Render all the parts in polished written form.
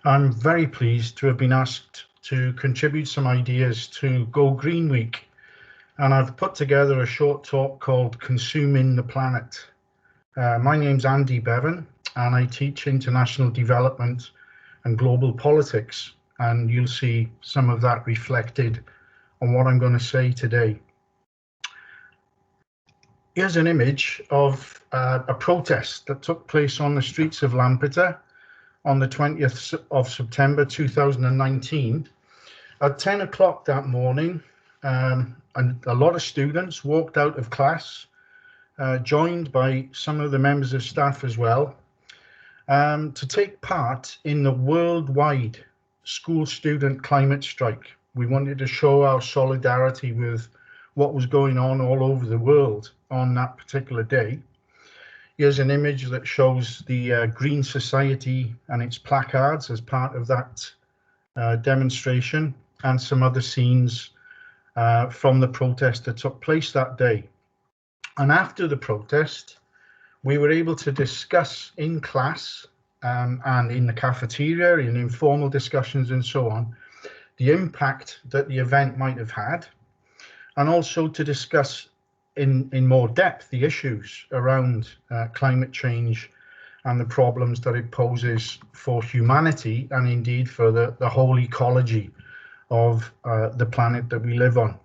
I'm very pleased to have been asked to contribute some ideas to Go Green Week, and I've put together a short talk called Consuming the Planet. My name's Andy Bevan, and I teach international development and global politics, and you'll see some of that reflected on what I'm going to say today. Here's an image of a protest that took place on the streets of Lampeter on the 20th of September 2019. At 10 o'clock that morning, and a lot of students walked out of class, joined by some of the members of staff as well, to take part in the worldwide school student climate strike. We wanted to show our solidarity with what was going on all over the world on that particular day. Here's an image that shows the Green Society and its placards as part of that demonstration, and some other scenes from the protest that took place that day. And after the protest, we were able to discuss in class and in the cafeteria, in informal discussions and so on, the impact that the event might have had, and also to discuss in more depth the issues around climate change and the problems that it poses for humanity and indeed for the whole ecology of the planet that we live on.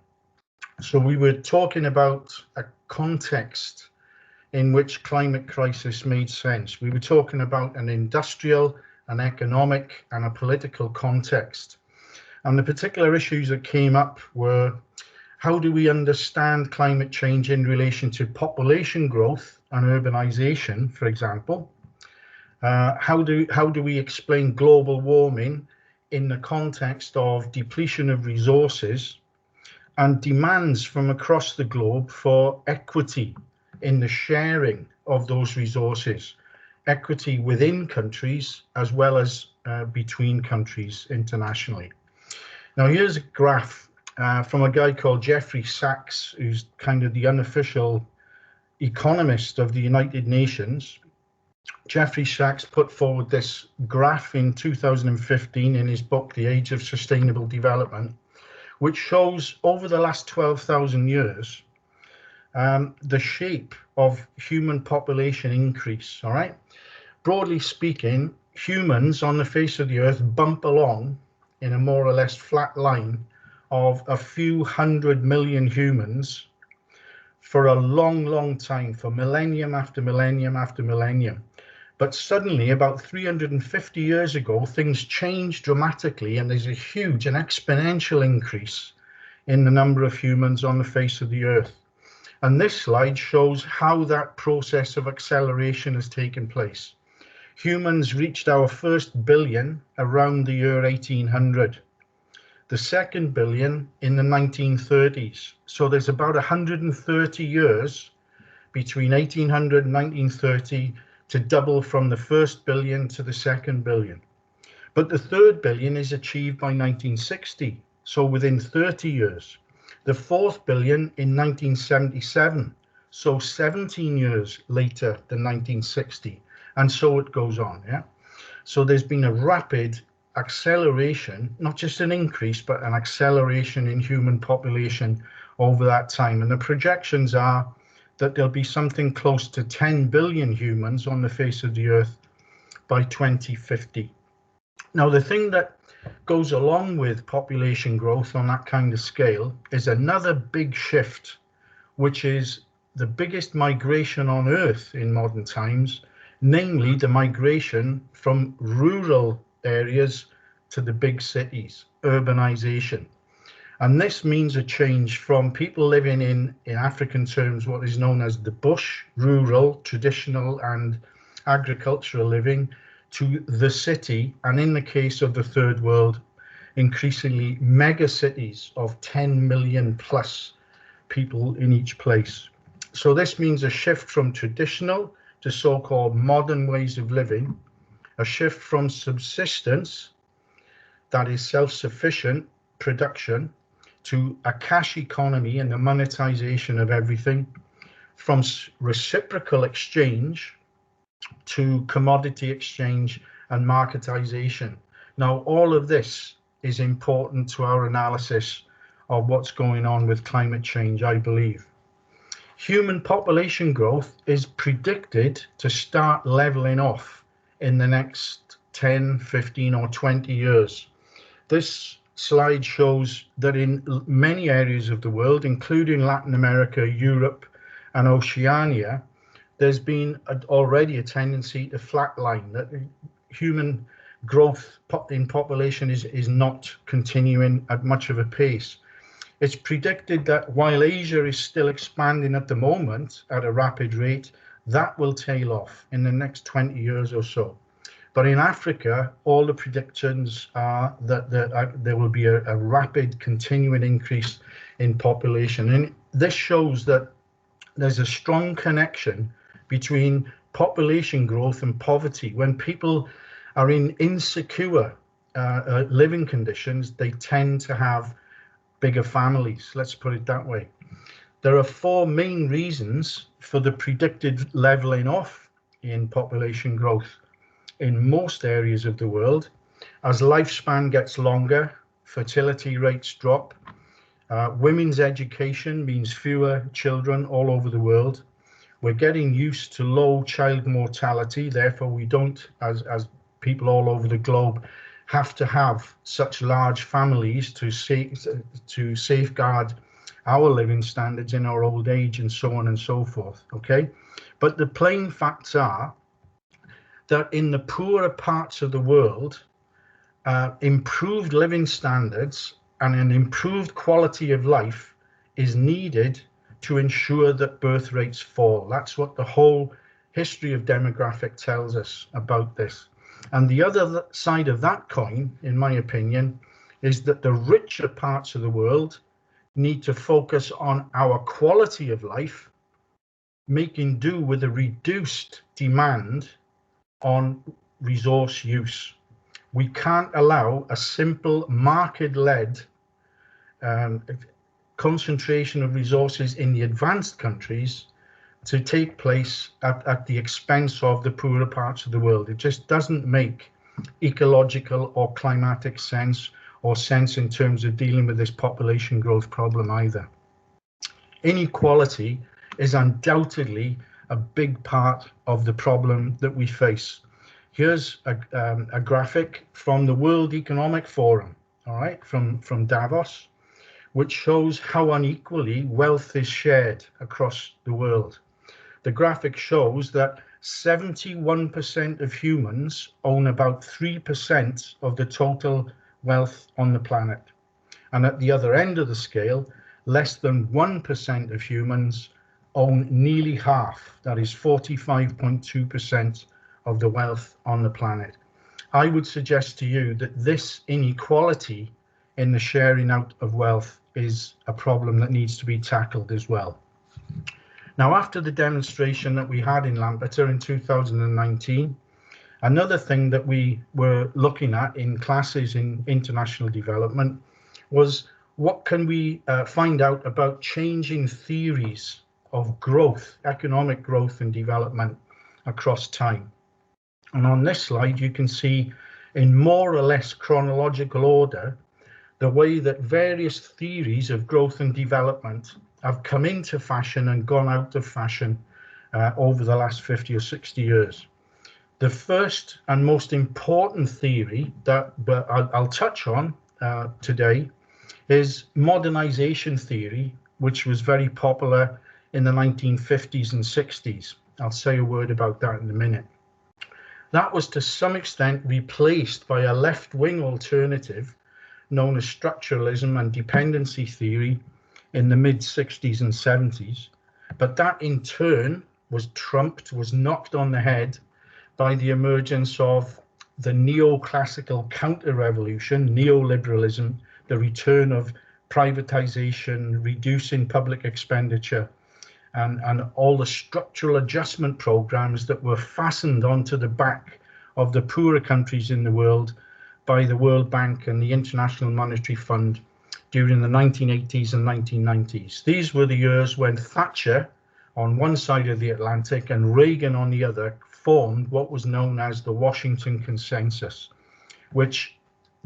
So we were talking about a context in which climate crisis made sense. We were talking about an industrial, an economic, and a political context. And the particular issues that came up were, how do we understand climate change in relation to population growth and urbanization, for example? How do we explain global warming in the context of depletion of resources and demands from across the globe for equity in the sharing of those resources, equity within countries as well as between countries internationally? Now here's a graph from a guy called Jeffrey Sachs, who's kind of the unofficial economist of the United Nations. Jeffrey Sachs put forward this graph in 2015 in his book, The Age of Sustainable Development, which shows over the last 12,000 years, the shape of human population increase, all right? Broadly speaking, humans on the face of the earth bump along in a more or less flat line of a few 100 million humans for a long, long time, for millennium after millennium after millennium. But suddenly, about 350 years ago, things changed dramatically, and there's a huge and exponential increase in the number of humans on the face of the earth. And this slide shows how that process of acceleration has taken place. Humans reached our first billion around the year 1800. The second billion in the 1930s. So there's about 130 years between 1800 and 1930 to double from the first billion to the second billion. But the third billion is achieved by 1960, so within 30 years. The fourth billion in 1977, so 17 years later than 1960, and so it goes on, yeah? So there's been a rapid acceleration, not just an increase, but an acceleration in human population over that time. And the projections are that there'll be something close to 10 billion humans on the face of the earth by 2050. Now, the thing that goes along with population growth on that kind of scale is another big shift, which is the biggest migration on earth in modern times, namely the migration from rural areas to the big cities, urbanization. And this means a change from people living in African terms, what is known as the bush, rural, traditional and agricultural living, to the city, and in the case of the third world, increasingly mega cities of 10 million plus people in each place. So this means a shift from traditional to so-called modern ways of living, a shift from subsistence, that is self-sufficient production, to a cash economy and the monetization of everything, from reciprocal exchange to commodity exchange and marketization. Now, all of this is important to our analysis of what's going on with climate change, I believe. Human population growth is predicted to start leveling off in the next 10, 15 or 20 years. This slide shows that in many areas of the world, including Latin America, Europe and Oceania, there's been already a tendency to flatline, that human growth in population is not continuing at much of a pace. It's predicted that while Asia is still expanding at the moment at a rapid rate, that will tail off in the next 20 years or so. But in Africa, all the predictions are that there will be a rapid continuing increase in population. And this shows that there's a strong connection between population growth and poverty. When people are in insecure living conditions, they tend to have bigger families, let's put it that way. There are four main reasons for the predicted leveling off in population growth in most areas of the world. As lifespan gets longer, fertility rates drop. Women's education means fewer children all over the world. We're getting used to low child mortality, therefore we don't, as people all over the globe, have to have such large families to safeguard our living standards in our old age, and so on and so forth, okay? But the plain facts are that in the poorer parts of the world, improved living standards and an improved quality of life is needed to ensure that birth rates fall. That's what the whole history of demographic tells us about this. And the other side of that coin, in my opinion, is that the richer parts of the world need to focus on our quality of life, making do with a reduced demand on resource use. We can't allow a simple market-led concentration of resources in the advanced countries to take place at the expense of the poorer parts of the world. It just doesn't make ecological or climatic sense, or sense in terms of dealing with this population growth problem either. Inequality is undoubtedly a big part of the problem that we face. Here's a graphic from the World Economic Forum, all right, from Davos, which shows how unequally wealth is shared across the world. The graphic shows that 71% of humans own about 3% of the total wealth on the planet. And at the other end of the scale, less than 1% of humans own nearly half, that is 45.2% of the wealth on the planet. I would suggest to you that this inequality in the sharing out of wealth is a problem that needs to be tackled as well. Now, after the demonstration that we had in Lampeter in 2019, another thing that we were looking at in classes in international development was what can we find out about changing theories of growth, economic growth and development across time. And on this slide, you can see in more or less chronological order the way that various theories of growth and development have come into fashion and gone out of fashion over the last 50 or 60 years. The first and most important theory that I'll touch on today is modernization theory, which was very popular in the 1950s and 60s. I'll say a word about that in a minute. That was to some extent replaced by a left-wing alternative known as structuralism and dependency theory in the mid-60s and 70s. But that in turn was trumped, was knocked on the head by the emergence of the neoclassical counter-revolution, neoliberalism, the return of privatization, reducing public expenditure, and all the structural adjustment programs that were fastened onto the back of the poorer countries in the world by the World Bank and the International Monetary Fund during the 1980s and 1990s. These were the years when Thatcher on one side of the Atlantic and Reagan on the other formed what was known as the Washington Consensus, which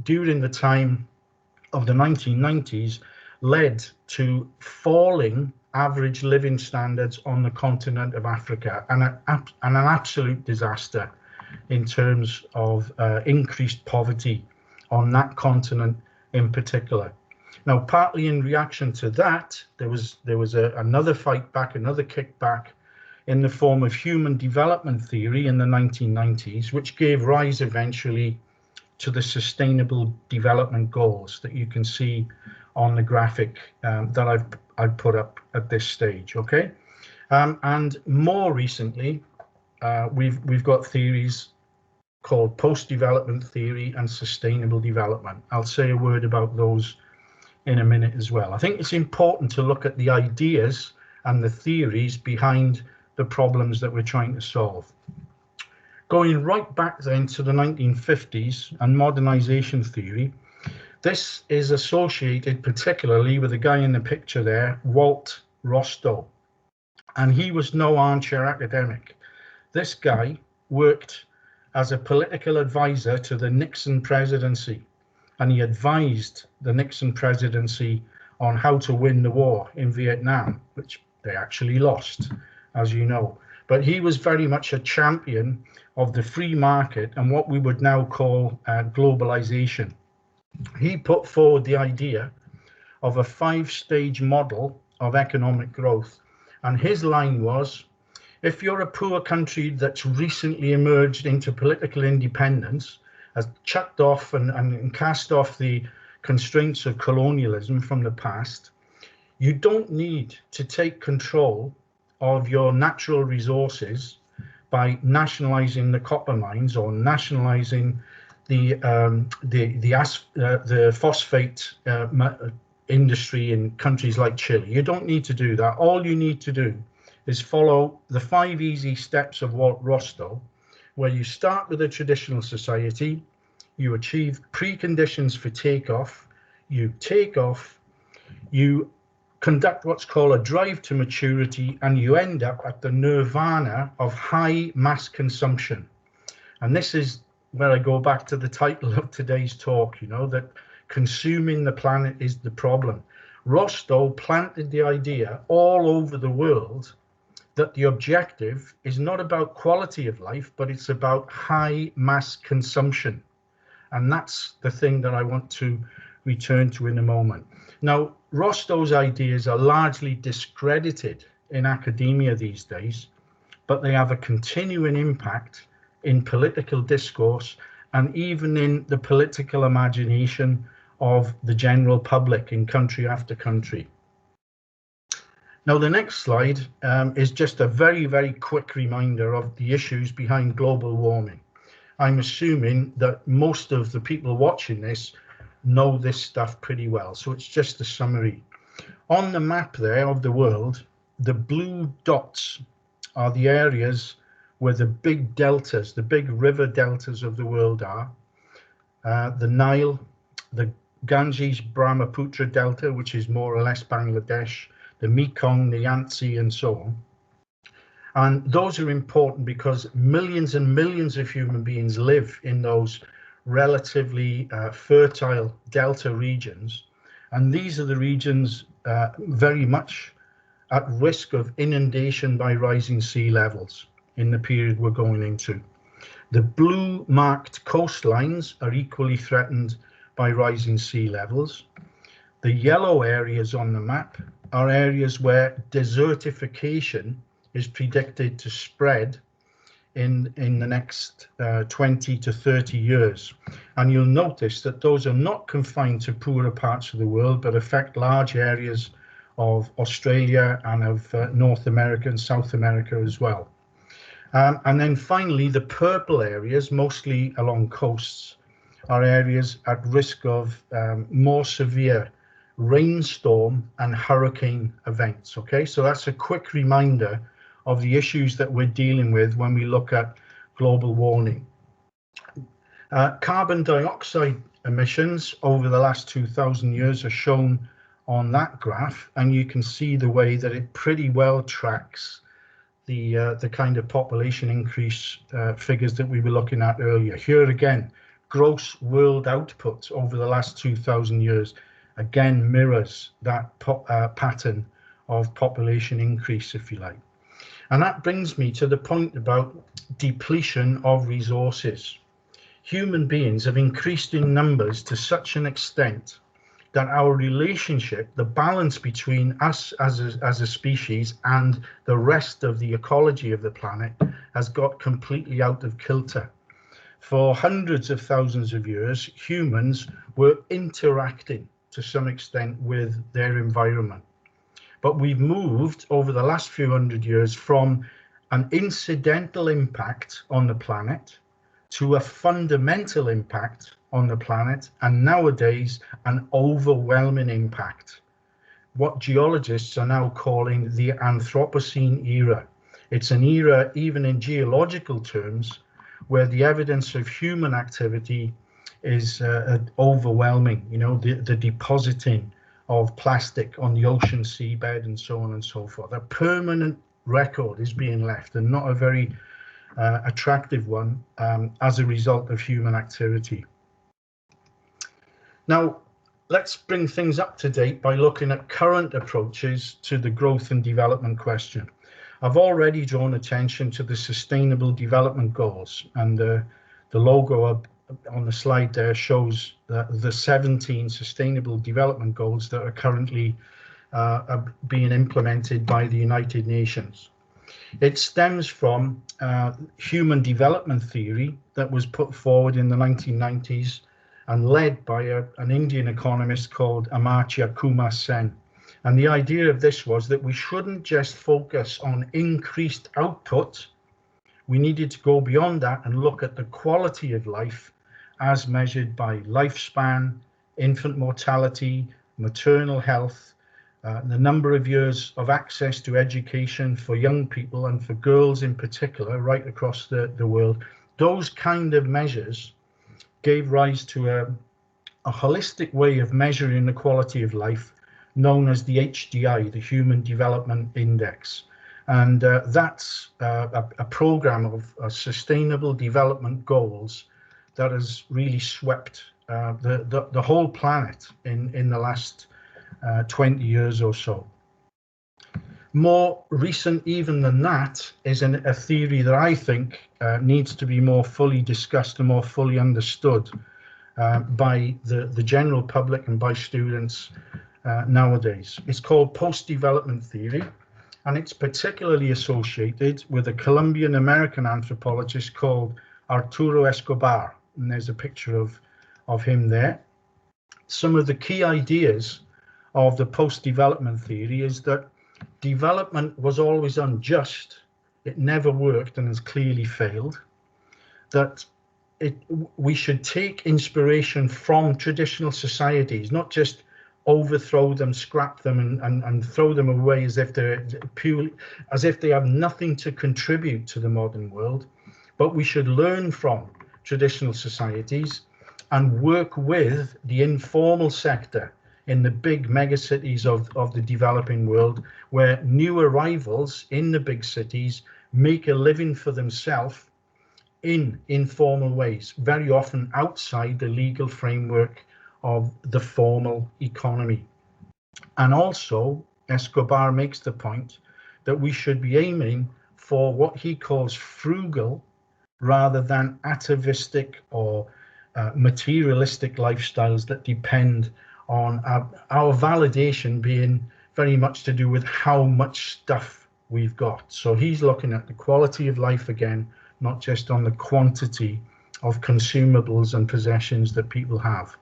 during the time of the 1990s led to falling average living standards on the continent of Africa, and an absolute disaster in terms of increased poverty on that continent in particular. Now, partly in reaction to that, there was another fight back, another kickback in the form of human development theory in the 1990s, which gave rise eventually to the Sustainable Development Goals that you can see on the graphic that I've put up at this stage. Okay, and more recently, we've got theories called post-development theory and sustainable development. I'll say a word about those in a minute as well. I think it's important to look at the ideas and the theories behind the problems that we're trying to solve. Going right back then to the 1950s and modernization theory, this is associated particularly with the guy in the picture there, Walt Rostow, and he was no armchair academic. This guy worked as a political advisor to the Nixon presidency, and he advised the Nixon presidency on how to win the war in Vietnam, which they actually lost, as you know. But he was very much a champion of the free market and what we would now call globalization. He put forward the idea of a 5-stage model of economic growth. And his line was, if you're a poor country that's recently emerged into political independence, has chucked off and cast off the constraints of colonialism from the past, you don't need to take control of your natural resources by nationalizing the copper mines or nationalizing the phosphate industry in countries like Chile. You don't need to do that. All you need to do is follow the 5 easy steps of Walt Rostow, where you start with a traditional society, you achieve preconditions for takeoff, you take off, you conduct what's called a drive to maturity, and you end up at the nirvana of high mass consumption. And this is where I go back to the title of today's talk, you know, that consuming the planet is the problem. Rostow planted the idea all over the world that the objective is not about quality of life, but it's about high mass consumption. And that's the thing that I want to return to in a moment. Now, Rostow's ideas are largely discredited in academia these days, but they have a continuing impact in political discourse and even in the political imagination of the general public in country after country. Now, the next slide is just a very, very quick reminder of the issues behind global warming. I'm assuming that most of the people watching this know this stuff pretty well, so it's just a summary. On the map there of the world, the blue dots are the areas where the big deltas, the big river deltas of the world are. The Nile, the Ganges Brahmaputra Delta, which is more or less Bangladesh, the Mekong, the Yangtze, and so on. And those are important because millions and millions of human beings live in those relatively fertile delta regions. And these are the regions very much at risk of inundation by rising sea levels in the period we're going into. The blue marked coastlines are equally threatened by rising sea levels. The yellow areas on the map are areas where desertification is predicted to spread in the next 20 to 30 years. And you'll notice that those are not confined to poorer parts of the world, but affect large areas of Australia and of North America and South America as well. And then finally, the purple areas, mostly along coasts, are areas at risk of more severe rainstorm and hurricane events. Okay, so that's a quick reminder of the issues that we're dealing with when we look at global warming. Carbon dioxide emissions over the last 2,000 years are shown on that graph, and you can see the way that it pretty well tracks the kind of population increase figures that we were looking at earlier. Here again, gross world output over the last 2,000 years again mirrors that pattern of population increase, if you like. And that brings me to the point about depletion of resources. Human beings have increased in numbers to such an extent that our relationship, the balance between us as a species and the rest of the ecology of the planet, has got completely out of kilter. For hundreds of thousands of years, humans were interacting to some extent with their environment. But we've moved over the last few hundred years from an incidental impact on the planet to a fundamental impact on the planet, and nowadays an overwhelming impact. What geologists are now calling the Anthropocene era. It's an era, even in geological terms, where the evidence of human activity is overwhelming. You know, the depositing of plastic on the ocean seabed and so on and so forth. A permanent record is being left, and not a very attractive one as a result of human activity. Now, let's bring things up to date by looking at current approaches to the growth and development question. I've already drawn attention to the Sustainable Development Goals, and the logo on the slide there shows the 17 Sustainable Development Goals that are currently being implemented by the United Nations. It stems from human development theory that was put forward in the 1990s and led by an Indian economist called Amartya Kumar Sen. And the idea of this was that we shouldn't just focus on increased output. We needed to go beyond that and look at the quality of life as measured by lifespan, infant mortality, maternal health, the number of years of access to education for young people and for girls in particular, right across the world. Those kind of measures gave rise to a holistic way of measuring the quality of life known as the HDI, the Human Development Index. And that's a program of sustainable development goals that has really swept the whole planet in the last 20 years or so. More recent even than that is a theory that I think needs to be more fully discussed and more fully understood by the general public and by students nowadays. It's called post-development theory, and it's particularly associated with a Colombian American anthropologist called Arturo Escobar, and there's a picture of him there. Some of the key ideas of the post-development theory is that development was always unjust, it never worked and has clearly failed, that we should take inspiration from traditional societies, not just overthrow them, scrap them and throw them away as if they have nothing to contribute to the modern world, but we should learn from traditional societies and work with the informal sector in the big megacities of the developing world, where new arrivals in the big cities make a living for themselves in informal ways, very often outside the legal framework of the formal economy. And also, Escobar makes the point that we should be aiming for what he calls frugal rather than atavistic or materialistic lifestyles that depend on our validation being very much to do with how much stuff we've got. So he's looking at the quality of life again, not just on the quantity of consumables and possessions that people have.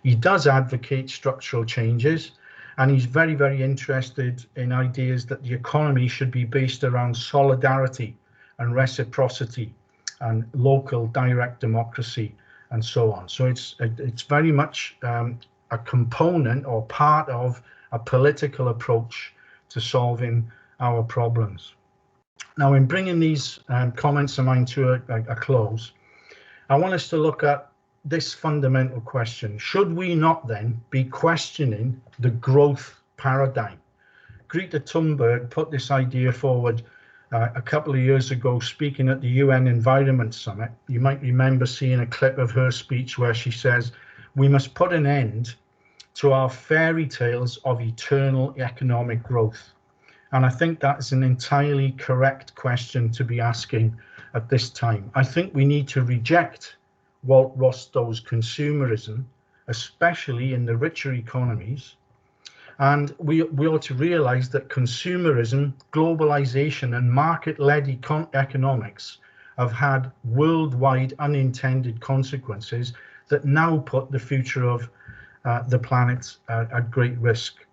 He does advocate structural changes, and he's very, very interested in ideas that the economy should be based around solidarity and reciprocity and local direct democracy and so on. So it's very much a component or part of a political approach to solving our problems. Now, in bringing these comments of mine to a close, I want us to look at this fundamental question. Should we not then be questioning the growth paradigm? Greta Thunberg put this idea forward A couple of years ago, speaking at the UN Environment Summit, you might remember seeing a clip of her speech where she says, "We must put an end to our fairy tales of eternal economic growth." And I think that's an entirely correct question to be asking at this time. I think we need to reject Walt Rostow's consumerism, especially in the richer economies. And we ought to realize that consumerism, globalization, and market-led economics have had worldwide unintended consequences that now put the future of the planet at great risk.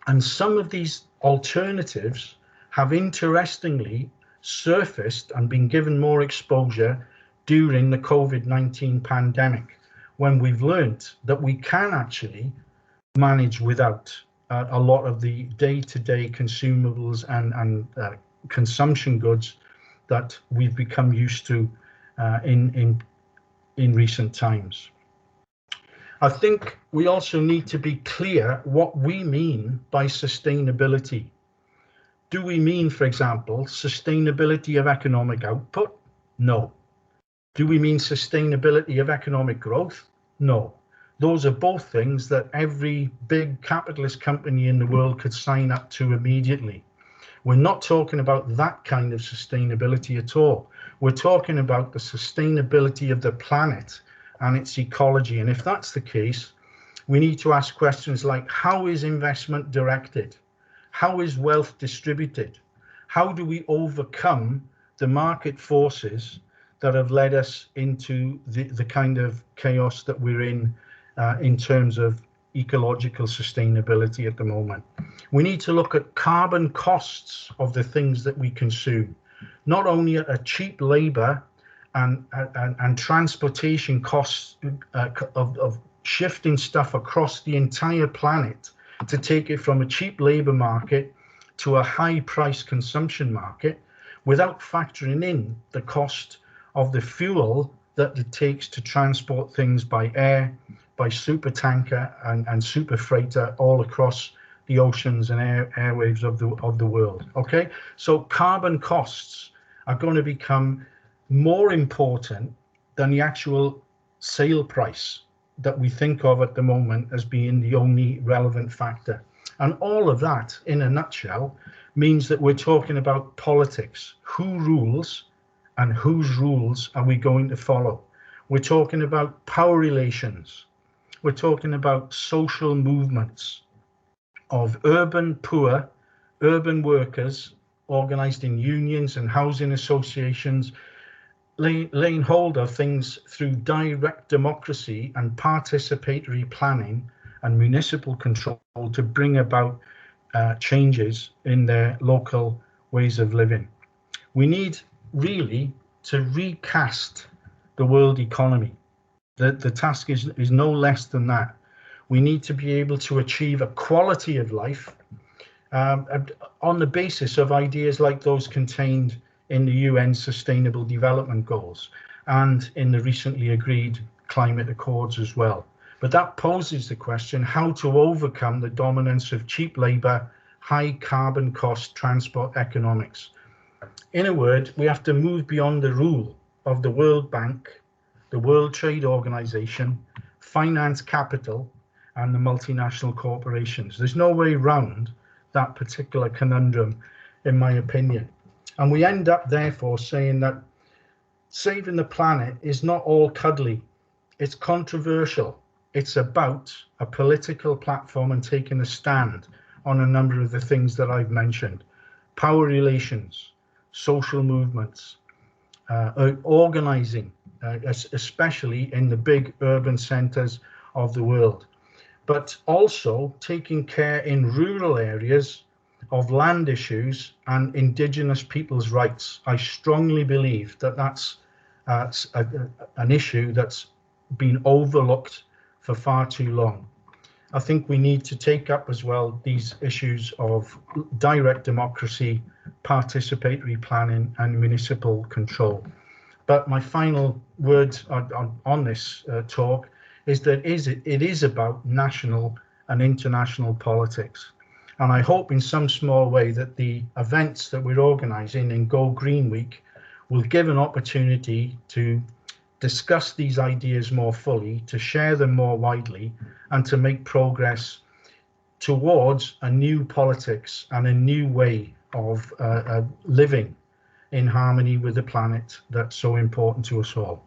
And some of these alternatives have interestingly surfaced and been given more exposure during the COVID-19 pandemic, when we've learned that we can actually manage without a lot of the day-to-day consumables and consumption goods that we've become used to in recent times. I think we also need to be clear what we mean by sustainability. Do we mean, for example, sustainability of economic output? No. Do we mean sustainability of economic growth? No. Those are both things that every big capitalist company in the world could sign up to immediately. We're not talking about that kind of sustainability at all. We're talking about the sustainability of the planet and its ecology. And if that's the case, we need to ask questions like, how is investment directed? How is wealth distributed? How do we overcome the market forces that have led us into the kind of chaos that we're in terms of ecological sustainability at the moment? We need to look at carbon costs of the things that we consume, not only at a cheap labor and transportation costs of shifting stuff across the entire planet to take it from a cheap labor market to a high price consumption market, without factoring in the cost of the fuel that it takes to transport things by air, by super tanker and super freighter all across the oceans and airwaves of the world. Okay, so carbon costs are going to become more important than the actual sale price that we think of at the moment as being the only relevant factor. And all of that, in a nutshell, means that we're talking about politics. Who rules and whose rules are we going to follow? We're talking about power relations. We're talking about social movements of urban poor, urban workers organized in unions and housing associations, laying hold of things through direct democracy and participatory planning and municipal control to bring about changes in their local ways of living. We need really to recast the world economy. The task is no less than that. We need to be able to achieve a quality of life on the basis of ideas like those contained in the UN Sustainable Development Goals and in the recently agreed climate accords as well. But that poses the question how to overcome the dominance of cheap labor, high carbon cost transport economics. In a word, we have to move beyond the rule of the World Bank, the World Trade Organization, finance capital, and the multinational corporations. There's no way around that particular conundrum, in my opinion. And we end up, therefore, saying that saving the planet is not all cuddly. It's controversial. It's about a political platform and taking a stand on a number of the things that I've mentioned. Power relations, social movements, organizing, especially in the big urban centers of the world, but also taking care in rural areas of land issues and indigenous people's rights. I strongly believe that that's an issue that's been overlooked for far too long. I think we need to take up as well these issues of direct democracy, participatory planning, and municipal control. But my final word on this talk is that it is about national and international politics. And I hope in some small way that the events that we're organising in Go Green Week will give an opportunity to discuss these ideas more fully, to share them more widely, and to make progress towards a new politics and a new way of living in harmony with the planet that's so important to us all.